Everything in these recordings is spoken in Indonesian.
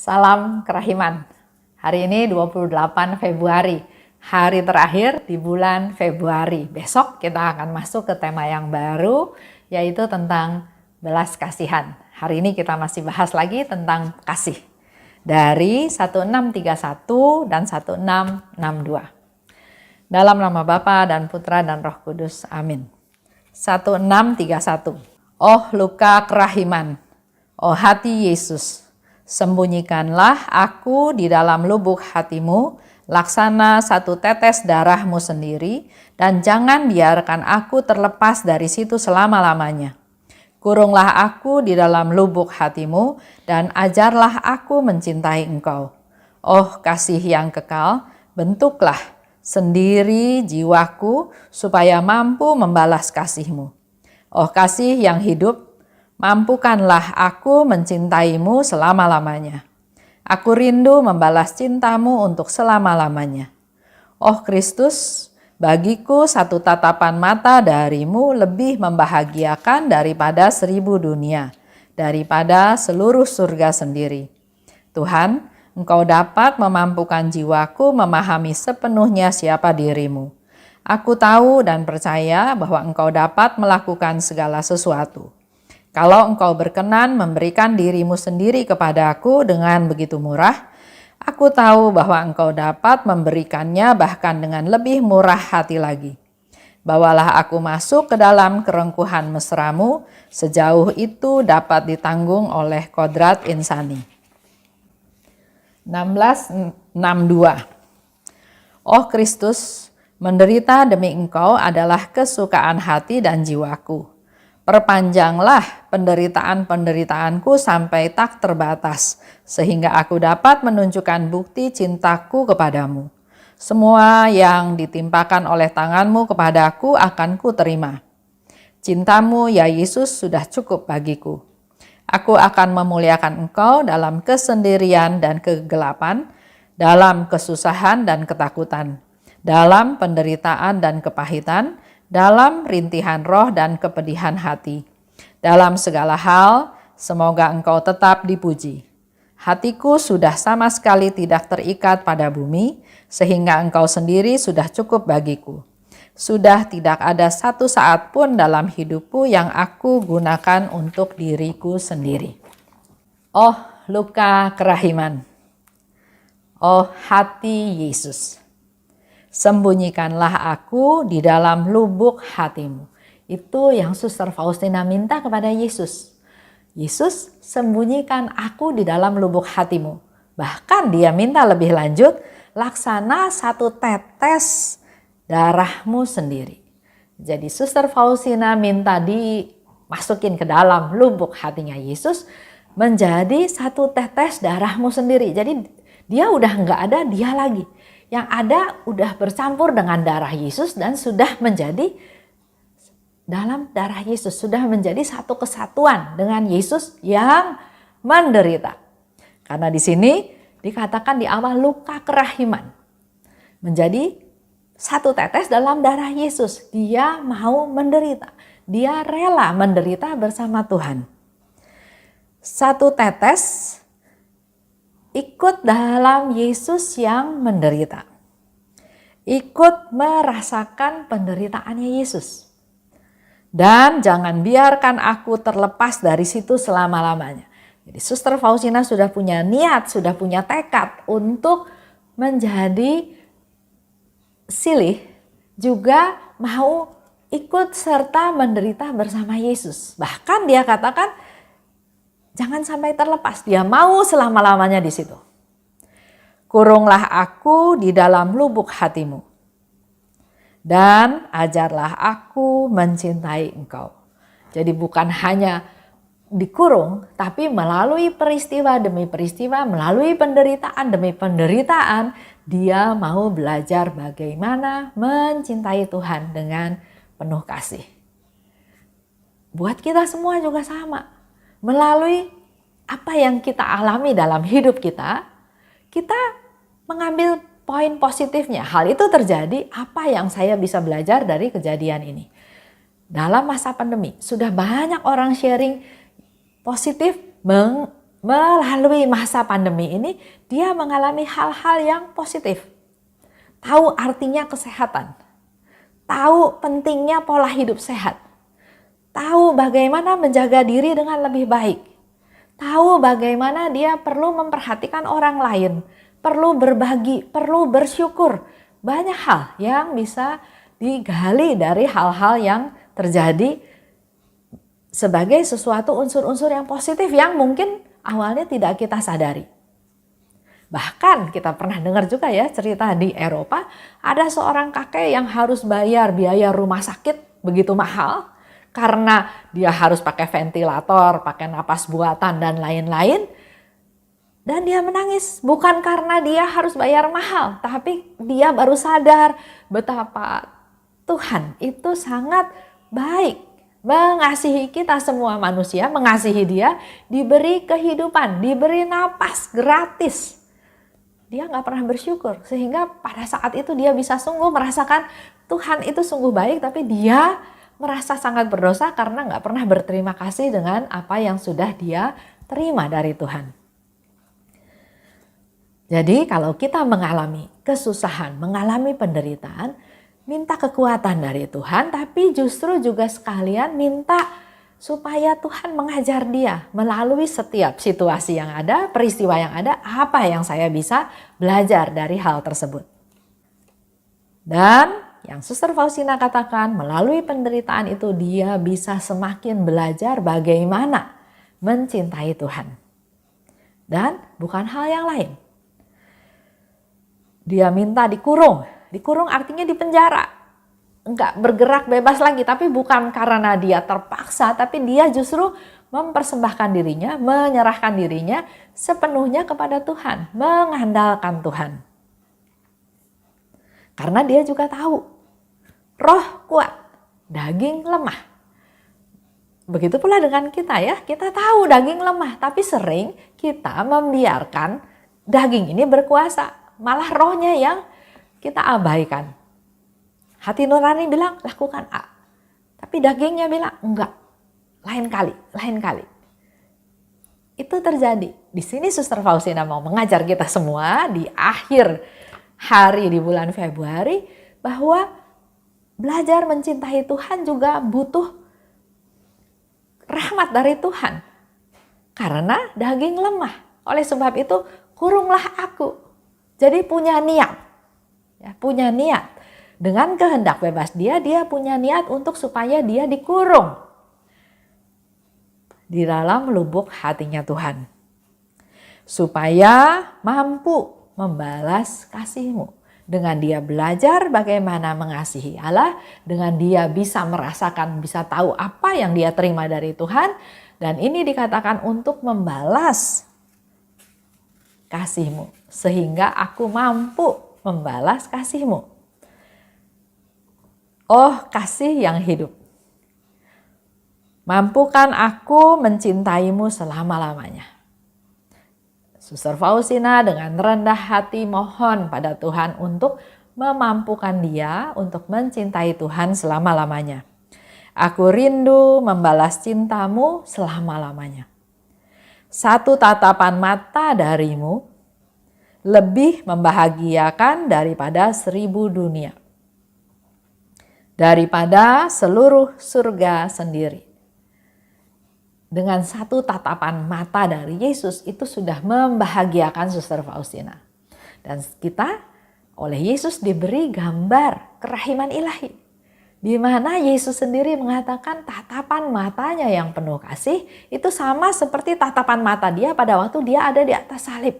Salam kerahiman. Hari ini 28 Februari, hari terakhir di bulan Februari. Besok kita akan masuk ke tema yang baru, yaitu tentang belas kasihan. Hari ini kita masih bahas lagi tentang kasih. Dari 1631 dan 1662. Dalam nama Bapa dan Putra dan Roh Kudus. Amin. 1631. Oh luka kerahiman, oh hati Yesus, sembunyikanlah aku di dalam lubuk hatimu, laksana satu tetes darahmu sendiri, dan jangan biarkan aku terlepas dari situ selama-lamanya. Kurunglah aku di dalam lubuk hatimu, dan ajarlah aku mencintai engkau. Oh kasih yang kekal, bentuklah sendiri jiwaku supaya mampu membalas kasihmu. Oh kasih yang hidup, mampukanlah aku mencintaimu selama-lamanya. Aku rindu membalas cintamu untuk selama-lamanya. Oh Kristus, bagiku satu tatapan mata darimu lebih membahagiakan daripada 1000 dunia, daripada seluruh surga sendiri. Tuhan, Engkau dapat memampukan jiwaku memahami sepenuhnya siapa dirimu. Aku tahu dan percaya bahwa Engkau dapat melakukan segala sesuatu. Kalau Engkau berkenan memberikan dirimu sendiri kepadaku dengan begitu murah, aku tahu bahwa Engkau dapat memberikannya bahkan dengan lebih murah hati lagi. Bawalah aku masuk ke dalam kerengkuhan mesramu, sejauh itu dapat ditanggung oleh kodrat insani. 1662. Oh Kristus, menderita demi Engkau adalah kesukaan hati dan jiwaku. Perpanjanglah penderitaan-penderitaanku sampai tak terbatas, sehingga aku dapat menunjukkan bukti cintaku kepadamu. Semua yang ditimpakan oleh tanganmu kepadaku akan kuterima. Cintamu ya Yesus sudah cukup bagiku. Aku akan memuliakan Engkau dalam kesendirian dan kegelapan, dalam kesusahan dan ketakutan, dalam penderitaan dan kepahitan, dalam rintihan roh dan kepedihan hati. Dalam segala hal, semoga Engkau tetap dipuji. Hatiku sudah sama sekali tidak terikat pada bumi, sehingga Engkau sendiri sudah cukup bagiku. Sudah tidak ada satu saat pun dalam hidupku yang aku gunakan untuk diriku sendiri. Oh luka kerahiman, oh hati Yesus, sembunyikanlah aku di dalam lubuk hatimu. Itu yang Suster Faustina minta kepada Yesus. Yesus, sembunyikan aku di dalam lubuk hatimu. Bahkan dia minta lebih lanjut, laksana satu tetes darahmu sendiri. Jadi Suster Faustina minta dimasukin ke dalam lubuk hatinya Yesus menjadi satu tetes darahmu sendiri. Jadi dia udah nggak ada dia lagi. Yang ada udah bercampur dengan darah Yesus dan sudah menjadi dalam darah Yesus. Sudah menjadi satu kesatuan dengan Yesus yang menderita. Karena di sini dikatakan di awal luka kerahiman. Menjadi satu tetes dalam darah Yesus. Dia mau menderita. Dia rela menderita bersama Tuhan. Satu tetes ikut dalam Yesus yang menderita. Ikut merasakan penderitaannya Yesus. Dan jangan biarkan aku terlepas dari situ selama-lamanya. Jadi Suster Faustina sudah punya niat, sudah punya tekad untuk menjadi silih, juga mau ikut serta menderita bersama Yesus. Bahkan dia katakan jangan sampai terlepas, dia mau selama-lamanya di situ. Kurunglah aku di dalam lubuk hatimu, dan ajarlah aku mencintai Engkau. Jadi bukan hanya dikurung, tapi melalui peristiwa demi peristiwa, melalui penderitaan demi penderitaan, dia mau belajar bagaimana mencintai Tuhan dengan penuh kasih. Buat kita semua juga sama. Melalui apa yang kita alami dalam hidup kita, kita mengambil poin positifnya. Hal itu terjadi, apa yang saya bisa belajar dari kejadian ini. Dalam masa pandemi, sudah banyak orang sharing positif melalui masa pandemi ini dia mengalami hal-hal yang positif. Tahu artinya kesehatan. Tahu pentingnya pola hidup sehat. Tahu bagaimana menjaga diri dengan lebih baik. Tahu bagaimana dia perlu memperhatikan orang lain. Perlu berbagi, perlu bersyukur. Banyak hal yang bisa digali dari hal-hal yang terjadi sebagai sesuatu unsur-unsur yang positif yang mungkin awalnya tidak kita sadari. Bahkan kita pernah dengar juga ya cerita di Eropa, ada seorang kakek yang harus bayar biaya rumah sakit begitu mahal karena dia harus pakai ventilator, pakai napas buatan dan lain-lain. Dan dia menangis bukan karena dia harus bayar mahal, tapi dia baru sadar betapa Tuhan itu sangat baik, mengasihi kita semua manusia, mengasihi dia, diberi kehidupan, diberi napas gratis. Dia nggak pernah bersyukur, sehingga pada saat itu dia bisa sungguh merasakan Tuhan itu sungguh baik, tapi dia merasa sangat berdosa karena nggak pernah berterima kasih dengan apa yang sudah dia terima dari Tuhan. Jadi kalau kita mengalami kesusahan, mengalami penderitaan, minta kekuatan dari Tuhan, tapi justru juga sekalian minta supaya Tuhan mengajar dia melalui setiap situasi yang ada, peristiwa yang ada, apa yang saya bisa belajar dari hal tersebut. Dan yang Suster Faustina katakan, melalui penderitaan itu dia bisa semakin belajar bagaimana mencintai Tuhan. Dan bukan hal yang lain. Dia minta dikurung artinya dipenjara. Enggak bergerak bebas lagi, tapi bukan karena dia terpaksa, tapi dia justru mempersembahkan dirinya, menyerahkan dirinya sepenuhnya kepada Tuhan, mengandalkan Tuhan. Karena dia juga tahu, roh kuat, daging lemah. Begitu pula dengan kita ya, kita tahu daging lemah, tapi sering kita membiarkan daging ini berkuasa, malah rohnya yang kita abaikan. Hati nurani bilang lakukan A, tapi dagingnya bilang enggak, lain kali. Itu terjadi. Di sini Suster Faustina mau mengajar kita semua di akhir hari di bulan Februari bahwa belajar mencintai Tuhan juga butuh rahmat dari Tuhan. Karena daging lemah. Oleh sebab itu kurunglah aku. Jadi punya niat. Ya, punya niat. Dengan kehendak bebas dia punya niat untuk supaya dia dikurung di dalam lubuk hatinya Tuhan. Supaya mampu membalas kasih-Mu. Dengan dia belajar bagaimana mengasihi Allah, dengan dia bisa merasakan, bisa tahu apa yang dia terima dari Tuhan. Dan ini dikatakan untuk membalas kasih-Mu. Sehingga aku mampu membalas kasih-Mu. Oh kasih yang hidup, mampukan aku mencintaimu selama-lamanya. Suster Faustina dengan rendah hati mohon pada Tuhan untuk memampukan dia untuk mencintai Tuhan selama-lamanya. Aku rindu membalas cintamu selama-lamanya. Satu tatapan mata darimu lebih membahagiakan daripada 1000 dunia. Daripada seluruh surga sendiri. Dengan satu tatapan mata dari Yesus itu sudah membahagiakan Suster Faustina. Dan kita oleh Yesus diberi gambar kerahiman ilahi. Di mana Yesus sendiri mengatakan tatapan matanya yang penuh kasih itu sama seperti tatapan mata dia pada waktu dia ada di atas salib.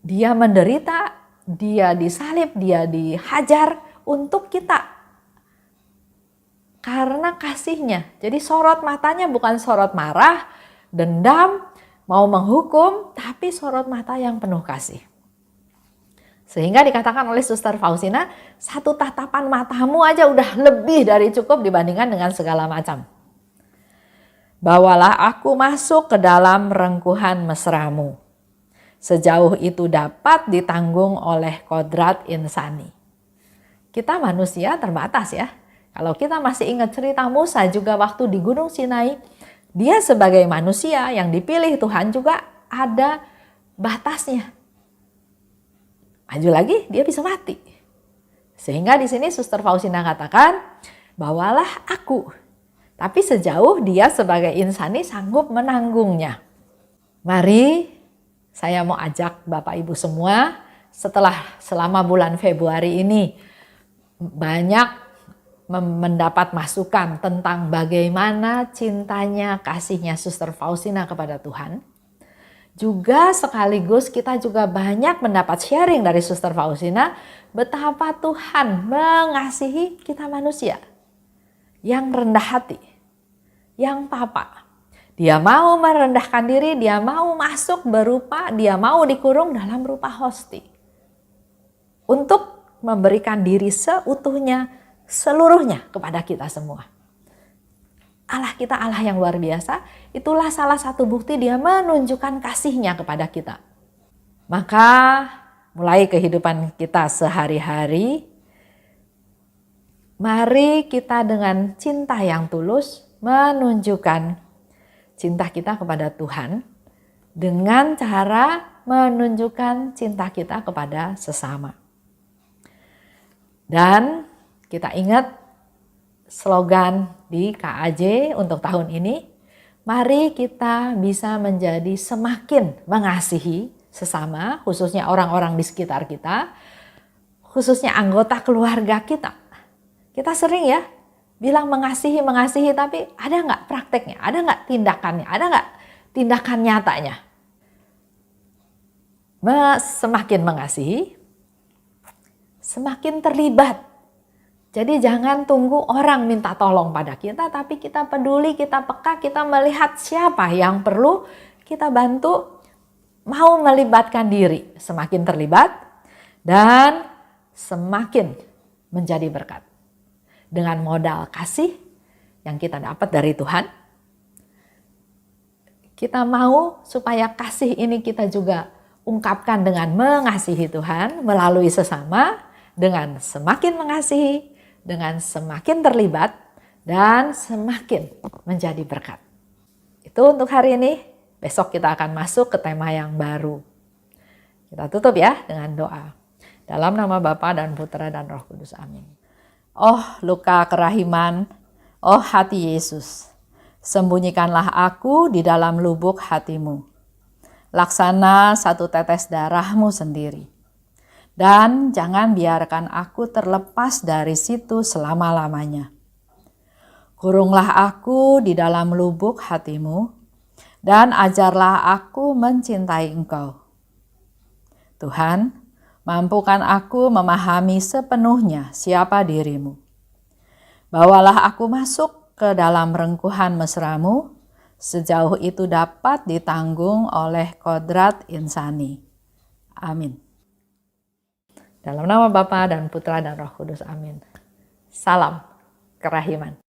Dia menderita, dia disalib, dia dihajar untuk kita karena kasihnya. Jadi sorot matanya bukan sorot marah, dendam, mau menghukum, tapi sorot mata yang penuh kasih. Sehingga dikatakan oleh Suster Faustina, satu tatapan matamu aja udah lebih dari cukup dibandingkan dengan segala macam. Bawalah aku masuk ke dalam rengkuhan mesramu. Sejauh itu dapat ditanggung oleh kodrat insani. Kita manusia terbatas ya. Kalau kita masih ingat cerita Musa juga waktu di Gunung Sinai, Dia sebagai manusia yang dipilih Tuhan juga ada batasnya. Maju lagi dia bisa mati. Sehingga di sini Suster Faustina katakan, bawalah aku. Tapi sejauh dia sebagai insani sanggup menanggungnya. Mari saya mau ajak Bapak Ibu semua selama bulan Februari ini banyak mendapat masukan tentang bagaimana cintanya, kasihnya Suster Faustina kepada Tuhan. Juga sekaligus kita juga banyak mendapat sharing dari Suster Faustina betapa Tuhan mengasihi kita manusia yang rendah hati, yang papa. Dia mau merendahkan diri, dia mau masuk dia mau dikurung dalam rupa hosti. Untuk memberikan diri seutuhnya, seluruhnya kepada kita semua. Allah kita Allah yang luar biasa, itulah salah satu bukti dia menunjukkan kasihnya kepada kita. Maka mulai kehidupan kita sehari-hari, mari kita dengan cinta yang tulus menunjukkan cinta kita kepada Tuhan dengan cara menunjukkan cinta kita kepada sesama. Dan kita ingat slogan di KAJ untuk tahun ini, mari kita bisa menjadi semakin mengasihi sesama, khususnya orang-orang di sekitar kita, khususnya anggota keluarga kita. Kita sering ya bilang mengasihi, tapi ada nggak prakteknya, ada nggak tindakannya, ada nggak tindakan nyatanya? Semakin mengasihi, semakin terlibat. Jadi jangan tunggu orang minta tolong pada kita, tapi kita peduli, kita peka, kita melihat siapa yang perlu kita bantu, mau melibatkan diri. Semakin terlibat dan semakin menjadi berkat. Dengan modal kasih yang kita dapat dari Tuhan, kita mau supaya kasih ini kita juga ungkapkan dengan mengasihi Tuhan melalui sesama, dengan semakin mengasihi, dengan semakin terlibat dan semakin menjadi berkat. Itu untuk hari ini. Besok kita akan masuk ke tema yang baru. Kita tutup ya dengan doa. Dalam nama Bapa dan Putra dan Roh Kudus. Amin. Oh luka kerahiman, oh hati Yesus, sembunyikanlah aku di dalam lubuk hatimu. Laksana satu tetes darahmu sendiri. Dan jangan biarkan aku terlepas dari situ selama-lamanya. Kurunglah aku di dalam lubuk hatimu, dan ajarlah aku mencintai Engkau. Tuhan, mampukan aku memahami sepenuhnya siapa dirimu. Bawalah aku masuk ke dalam rengkuhan mesramu, sejauh itu dapat ditanggung oleh kodrat insani. Amin. Dalam nama Bapa dan Putra dan Roh Kudus. Amin. Salam kerahiman.